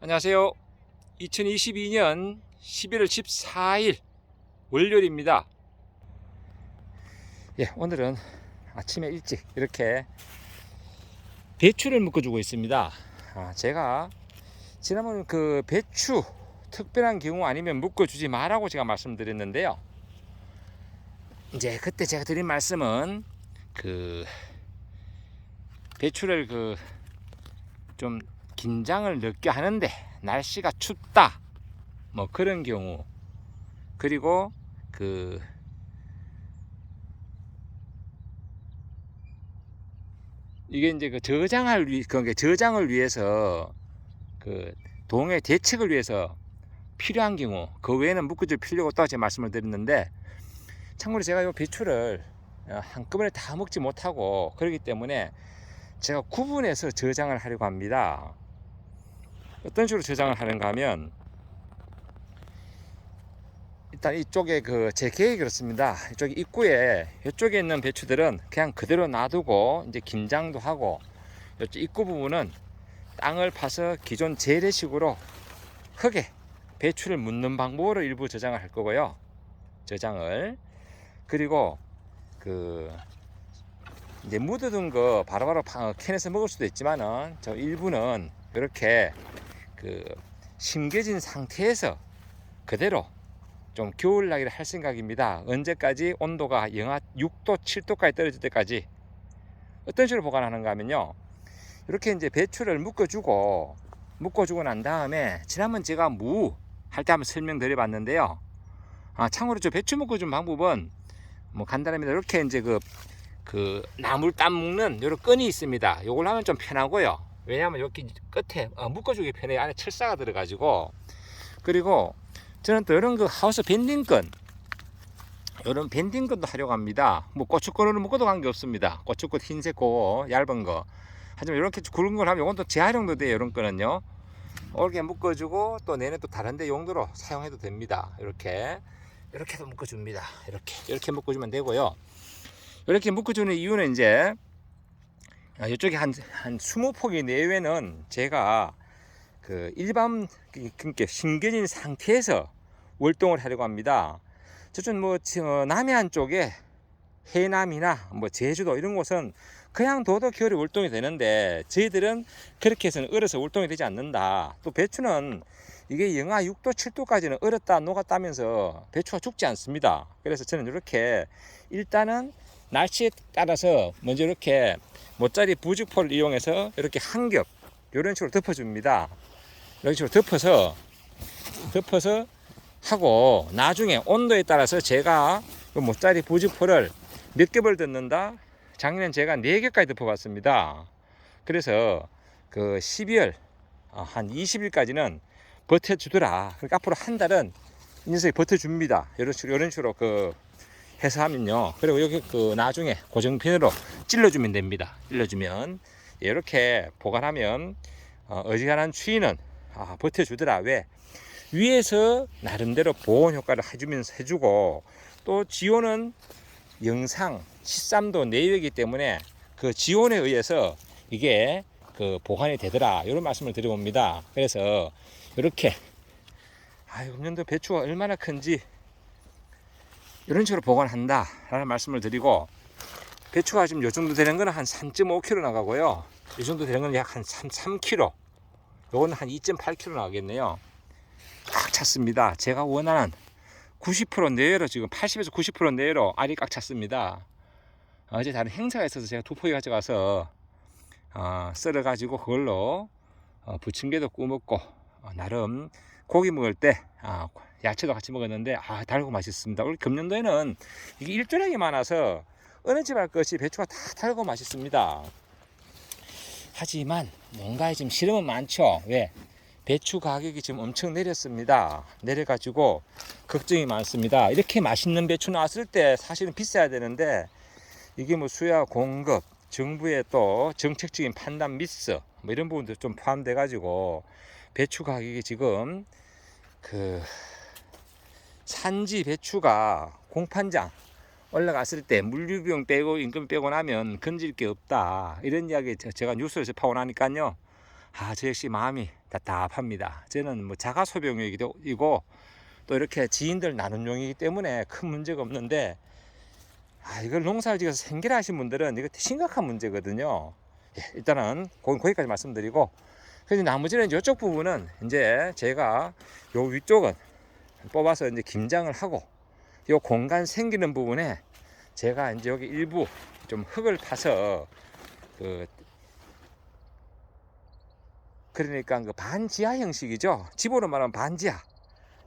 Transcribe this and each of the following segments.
안녕하세요. 2022년 11월 14일 월요일입니다. 오늘은 아침에 일찍 이렇게 배추를 묶어주고 있습니다. 제가 지난번 그 배추 특별한 경우 아니면 묶어주지 말라고 제가 말씀드렸는데요. 이제 그때 제가 드린 말씀은 그 배추를 좀 긴장을 늦게 하는데 날씨가 춥다 뭐 그런 경우, 그리고 이게 이제 저장을 위해서 동해 대책을 위해서 필요한 경우, 그 외에는 묶어줄 필요가 없다고 제가 말씀을 드렸는데, 참고로 제가 이 배추를 한꺼번에 다 먹지 못하고 그렇기 때문에 제가 구분해서 저장을 하려고 합니다. 어떤 식으로 저장을 하는가 하면, 일단 이쪽에 제 계획이 그렇습니다. 이쪽 입구에, 이쪽에 있는 배추들은 그냥 그대로 놔두고 이제 김장도 하고, 이쪽 입구 부분은 땅을 파서 기존 재래식으로 흙에 배추를 묻는 방법으로 일부 저장을 할 거고요. 그리고 이제 묻어둔 거 바로바로 캔에서 먹을 수도 있지만은, 저 일부는 이렇게 심겨진 상태에서 그대로 좀 겨울나기를 할 생각입니다. 언제까지? 온도가 영하 6도 7도까지 떨어질 때까지. 어떤 식으로 보관하는가 하면요, 이렇게 이제 배추를 묶어주고 난 다음에, 지난번 제가 무 할 때 한번 설명드려 봤는데요. 참고로 저 배추 묶어준 방법은 뭐 간단합니다. 이렇게 이제 나물 땀 묶는 이런 끈이 있습니다. 요걸 하면 좀 편하고요. 왜냐하면 여기 끝에 묶어주기 편해. 안에 철사가 들어가지고. 그리고 저는 또 이런 하우스 밴딩끈, 이런 밴딩끈도 하려고 합니다. 뭐 고추끈으로 묶어도 관계없습니다. 고추끈 흰색 거 얇은 거. 하지만 이렇게 굵은 걸 하면 이건 또 재활용도 돼요. 이런 거는요, 이렇게 묶어주고 또 내내 또 다른데 용도로 사용해도 됩니다. 이렇게도 묶어줍니다. 이렇게 묶어주면 되고요. 이렇게 묶어주는 이유는 이제 이쪽에 한 20포기 내외는 제가 일반 심겨진 상태에서 월동을 하려고 합니다. 저쪽 남해안 쪽에 해남이나 뭐 제주도 이런 곳은 그냥 둬도 겨울에 월동이 되는데, 저희들은 그렇게 해서는 얼어서 월동이 되지 않는다. 또 배추는 이게 영하 6도 7도까지는 얼었다 녹았다면서 배추가 죽지 않습니다. 그래서 저는 이렇게 일단은 날씨에 따라서 먼저 이렇게 모짜리 부직포를 이용해서 이렇게 한 겹 이런 식으로 덮어줍니다. 이런 식으로 덮어서 하고, 나중에 온도에 따라서 제가 모짜리 부직포를 몇 겹을 덮는다. 작년 제가 4겹까지 덮어봤습니다. 그래서 12월 한 20일까지는 버텨주더라. 그러니까 앞으로 한 달은 이 녀석이 버텨줍니다. 이런 식으로 해서 하면요. 그리고 여기 나중에 고정핀으로 찔러주면 됩니다. 찔러주면 이렇게 보관하면 어지간한 추위는 버텨주더라. 왜? 위에서 나름대로 보온 효과를 해주고, 또 지온은 영상 13도 내외이기 때문에 그 지온에 의해서 이게 보관이 되더라. 이런 말씀을 드려봅니다. 그래서 이렇게 금년도 배추가 얼마나 큰지 이런 식으로 보관한다 라는 말씀을 드리고, 배추가 지금 이 정도 되는 거는 한 3.5kg 나가고요, 이 정도 되는 건 약 한 3kg, 요거는 한 2.8kg 나가겠네요. 꽉 찼습니다. 제가 원하는 90% 내외로, 지금 80에서 90% 내외로 알이 꽉 찼습니다. 어제 다른 행사가 있어서 제가 2포기 가져가서 썰어 가지고 그걸로 부침개도 구워 먹고, 나름 고기 먹을 때 야채도 같이 먹었는데 달고 맛있습니다. 우리 금년도에는 이게 일조량이 많아서 어느 집 할 것이 배추가 다 달고 맛있습니다. 하지만 뭔가에 지금 실험은 많죠. 왜? 배추 가격이 지금 엄청 내렸습니다. 내려가지고 걱정이 많습니다. 이렇게 맛있는 배추 나왔을 때 사실은 비싸야 되는데, 이게 뭐 수야 공급, 정부의 또 정책적인 판단 미스 뭐 이런 부분도 좀 포함돼 가지고 배추 가격이 지금 산지 배추가 공판장 올라갔을 때 물류비용 빼고 임금 빼고 나면 건질 게 없다, 이런 이야기 제가 뉴스에서 파고 나니까요, 저 역시 마음이 답답합니다. 저는 뭐 자가 소비용이고 또 이렇게 지인들 나눔용이기 때문에 큰 문제가 없는데, 이걸 농사를 지어서 생계하신 분들은 이거 심각한 문제거든요. 일단은 거기까지 말씀드리고, 그래서 나머지는 이쪽 부분은 이제 제가 요 위쪽은 뽑아서 이제 김장을 하고, 요 공간 생기는 부분에 제가 이제 여기 일부 좀 흙을 파서 그러니까 그 반지하 형식이죠. 집으로 말하면 반지하.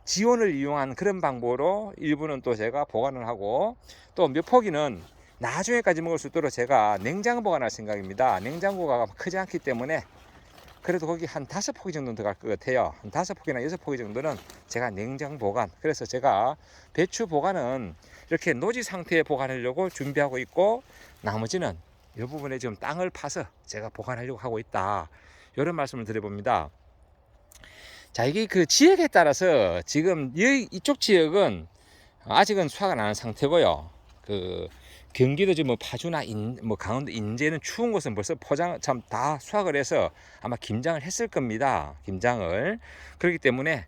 지온을 이용한 그런 방법으로 일부는 또 제가 보관을 하고, 또 몇 포기는 나중에까지 먹을 수 있도록 제가 냉장 보관할 생각입니다. 냉장고가 크지 않기 때문에 그래도 거기 한 5포기 정도는 들어갈 것 같아요. 한 5포기나 6포기 정도는 제가 냉장 보관. 그래서 제가 배추 보관은 이렇게 노지 상태에 보관하려고 준비하고 있고, 나머지는 이 부분에 지금 땅을 파서 제가 보관하려고 하고 있다. 이런 말씀을 드려봅니다. 자, 이게 그 지역에 따라서 지금 이쪽 지역은 아직은 수확 안 하는 상태고요. 그 경기도 지금 뭐 파주나 뭐 강원도 인제는 추운 곳은 벌써 포장 참 다 수확을 해서 아마 김장을 했을 겁니다. 김장을. 그렇기 때문에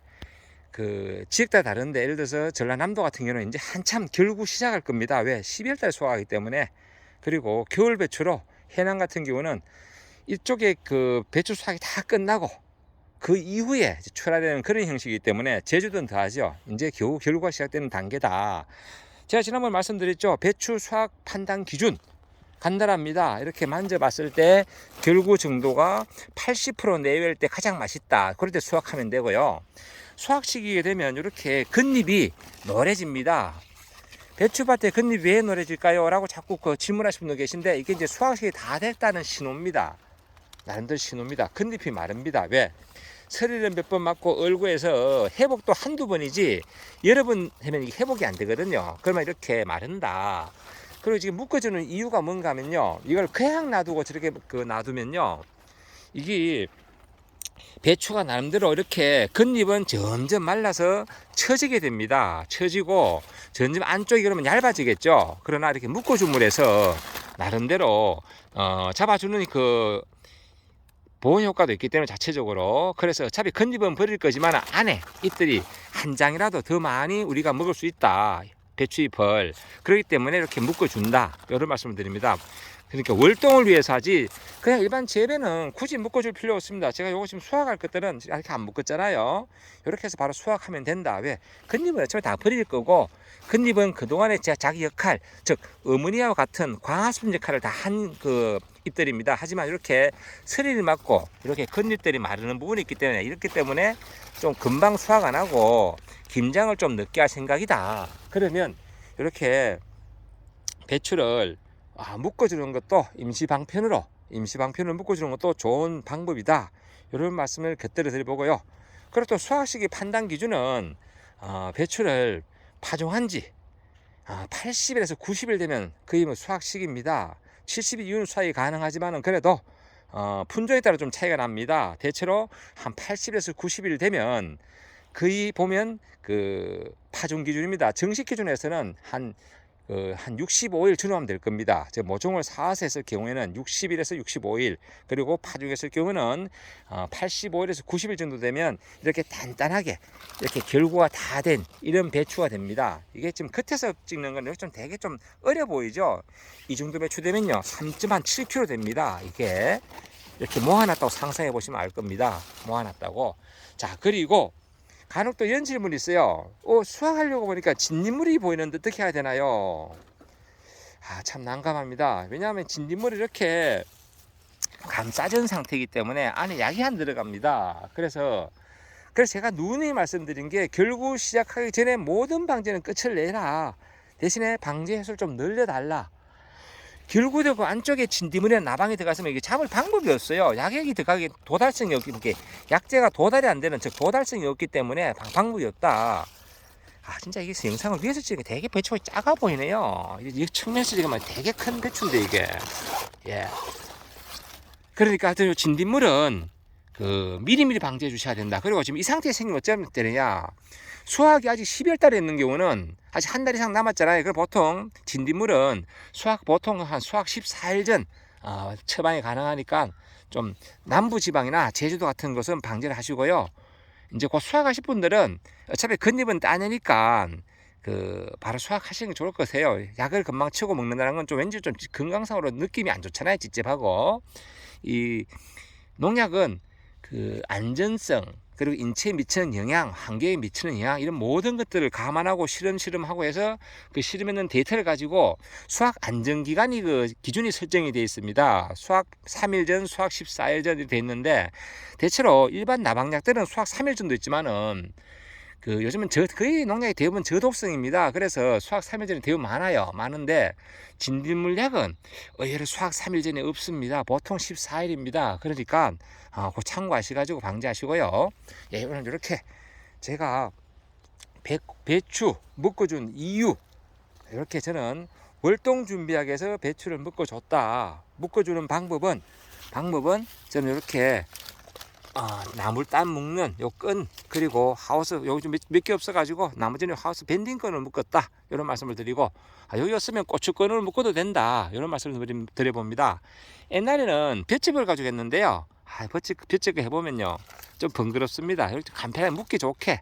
그 지역 따라 다른데, 예를 들어서 전라남도 같은 경우는 이제 한참 결구 시작할 겁니다. 왜? 12월 달에 수확하기 때문에. 그리고 겨울 배추로 해남 같은 경우는 이쪽에 그 배추 수확이 다 끝나고 그 이후에 출하되는 그런 형식이기 때문에 제주도는 더하죠. 이제 겨우 결구가 시작되는 단계다. 제가 지난번에 말씀드렸죠. 배추 수확 판단 기준 간단합니다. 이렇게 만져봤을 때 결구 정도가 80% 내외일 때 가장 맛있다. 그럴 때 수확하면 되고요. 수확 시기에 되면 이렇게 겉잎이 노래집니다. 배추밭에 겉잎이 왜 노래질까요? 라고 자꾸 질문하시는 분도 계신데, 이게 이제 수확 시기 다 됐다는 신호입니다. 나름대로 신호입니다. 겉잎이 마릅니다. 왜? 서리를 몇 번 맞고 얼구에서 회복도 한두 번이지 여러 번 하면 이게 회복이 안 되거든요. 그러면 이렇게 마른다. 그리고 지금 묶어주는 이유가 뭔가 하면요, 이걸 그냥 놔두고 저렇게 놔두면요, 이게 배추가 나름대로 이렇게 겉잎은 점점 말라서 처지게 됩니다. 처지고 점점 안쪽이 그러면 얇아지겠죠. 그러나 이렇게 묶어줌으로해서 나름대로 잡아주는 그 보온 효과도 있기 때문에 자체적으로, 그래서 어차피 겉잎은 버릴 거지만 안에 잎들이 한 장이라도 더 많이 우리가 먹을 수 있다. 배추잎을. 그렇기 때문에 이렇게 묶어준다. 이런 말씀을 드립니다. 그러니까 월동을 위해서 하지 그냥 일반 재배는 굳이 묶어줄 필요 없습니다. 제가 요거 지금 수확할 것들은 이렇게 안 묶었잖아요. 이렇게 해서 바로 수확하면 된다. 왜? 겉잎은 어차피 다 버릴 거고, 겉잎은 그동안에 자기 역할, 즉 어머니와 같은 광합성 역할을 다 한 그 잎들입니다. 하지만 이렇게 서리를 맞고 이렇게 겉잎들이 마르는 부분이 있기 때문에, 이렇기 때문에 좀 금방 수확 안 하고 김장을 좀 늦게 할 생각이다. 그러면 이렇게 배추를 묶어주는 것도 임시방편으로 묶어주는 것도 좋은 방법이다. 이런 말씀을 곁들여 드려보고요. 그리고 또 수확 시기 판단 기준은 배추를 파종한 지 80일에서 90일 되면 거의 뭐 수확 시기입니다. 70일 이후는 수확이 가능하지만은 그래도 품종에 따라 좀 차이가 납니다. 대체로 한 80에서 90일 되면 거의 보면 그 파종 기준입니다. 정식 기준에서는 한 65일 준호하면 될 겁니다. 모종을 사와서 했을 경우에는 60일에서 65일, 그리고 파종했을 경우는 85일에서 90일 정도 되면 이렇게 단단하게 이렇게 결구가 다 된 이런 배추가 됩니다. 이게 지금 겉에서 찍는 건 좀 되게 좀 어려 보이죠? 이 정도 배추 되면요 3.7kg 됩니다. 이게 이렇게 모아놨다고 상상해 보시면 알 겁니다. 모아놨다고. 자, 그리고 간혹 또 이런 질문이 있어요. 수확하려고 보니까 진딧물이 보이는데 어떻게 해야 되나요? 참 난감합니다. 왜냐하면 진딧물이 이렇게 감싸진 상태이기 때문에 안에 약이 안 들어갑니다. 그래서 제가 누누이 말씀드린 게, 결국 시작하기 전에 모든 방제는 끝을 내라. 대신에 방제 횟수를 좀 늘려달라. 결국에 그 안쪽에 진딧물이나 나방이 들어갔으면 이게 잡을 방법이 없어요. 약액이 들어가기 도달성이 없기 때문에, 약재가 도달이 안 되는, 즉 도달성이 없기 때문에 방법이 없다. 진짜 이게 영상을 위에서 찍으니까 되게 배추가 작아 보이네요. 이 측면에서 찍으면 되게 큰 배추인데 이게. 예. 그러니까 하여튼 진딧물은 미리미리 방지해 주셔야 된다. 그리고 지금 이 상태에 생기면 어쩌면 되느냐. 수확이 아직 12월 달에 있는 경우는 아직 한 달 이상 남았잖아요. 그럼 보통 진딧물은 보통 한 수확 14일 전, 처방이 가능하니까 좀 남부 지방이나 제주도 같은 곳은 방제를 하시고요. 이제 곧 수확하실 분들은 어차피 겉잎은 따내니까 바로 수확하시는 게 좋을 것 같아요. 약을 금방 치고 먹는다는 건 좀 왠지 좀 건강상으로 느낌이 안 좋잖아요. 찝찝하고. 이 농약은 안전성, 그리고 인체에 미치는 영향, 환경에 미치는 영향, 이런 모든 것들을 감안하고 실험하고 해서 그 실험했는 데이터를 가지고 수확 안전기간이 기준이 설정이 되어 있습니다. 수확 3일 전, 수확 14일 전 이렇게 되어 있는데, 대체로 일반 나방약들은 수확 3일 전도 있지만은 요즘은 거의 농약이 대부분 저독성입니다. 그래서 수확 3일 전에 대부분 많은데, 진딧물약은 의외로 수확 3일 전에 없습니다. 보통 14일입니다. 그러니까 그 참고하셔가지고 방지하시고요. 예, 오늘 이렇게 제가 배추 묶어준 이유, 이렇게 저는 월동 준비하기에서 배추를 묶어줬다. 묶어주는 방법은 저는 이렇게 나물 딴 묶는 요 끈, 그리고 하우스 요즘 몇 개 없어가지고 나머지는 하우스 밴딩 끈을 묶었다, 이런 말씀을 드리고, 여기 없으면 고추끈을 묶어도 된다, 이런 말씀을 드려봅니다. 옛날에는 볏짚을 가지고 했는데요, 볏짚 해보면요 좀 번거롭습니다. 이렇게 간편하게 묶기 좋게,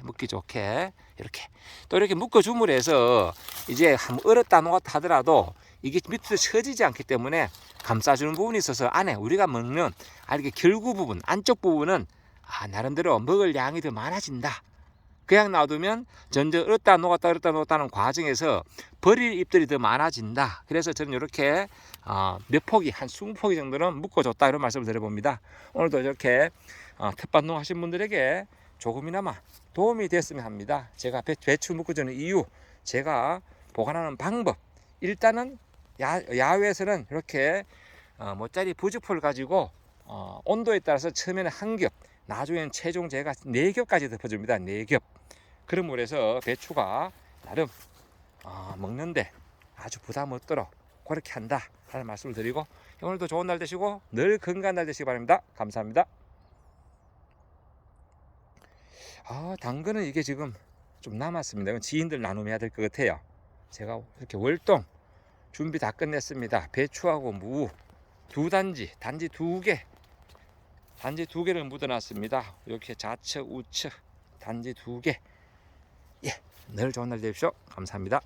묶기 좋게 이렇게 또 이렇게 묶어줌으로 해서 이제 한번 얼었다 녹았다 하더라도 이게 밑에서 처지지 않기 때문에 감싸주는 부분이 있어서 안에 우리가 먹는 이렇게 결구 부분, 안쪽 부분은 나름대로 먹을 양이 더 많아진다. 그냥 놔두면 전혀 얼었다 녹았다는 과정에서 버릴 잎들이 더 많아진다. 그래서 저는 이렇게 몇 포기, 한 20포기 정도는 묶어줬다, 이런 말씀을 드려봅니다. 오늘도 이렇게 텃밭농 하신 분들에게 조금이나마 도움이 됐으면 합니다. 제가 배추 묶어주는 이유, 제가 보관하는 방법, 일단은 야외에서는 이렇게 모짜리 부직포를 가지고 온도에 따라서 처음에는 한 겹, 나중에는 최종 제가 4겹까지 덮어줍니다. 4겹. 그러므로 해서 배추가 나름 먹는데 아주 부담 없도록 그렇게 한다 하는 말씀을 드리고, 오늘도 좋은 날 되시고 늘 건강한 날 되시기 바랍니다. 감사합니다. 당근은 이게 지금 좀 남았습니다. 이건 지인들 나눔해야 될 것 같아요. 제가 이렇게 월동 준비 다 끝냈습니다. 배추하고 무 단지 2개, 단지 2개를 묻어놨습니다. 이렇게 좌측 우측 단지 2개. 늘 좋은 날 되십시오. 감사합니다.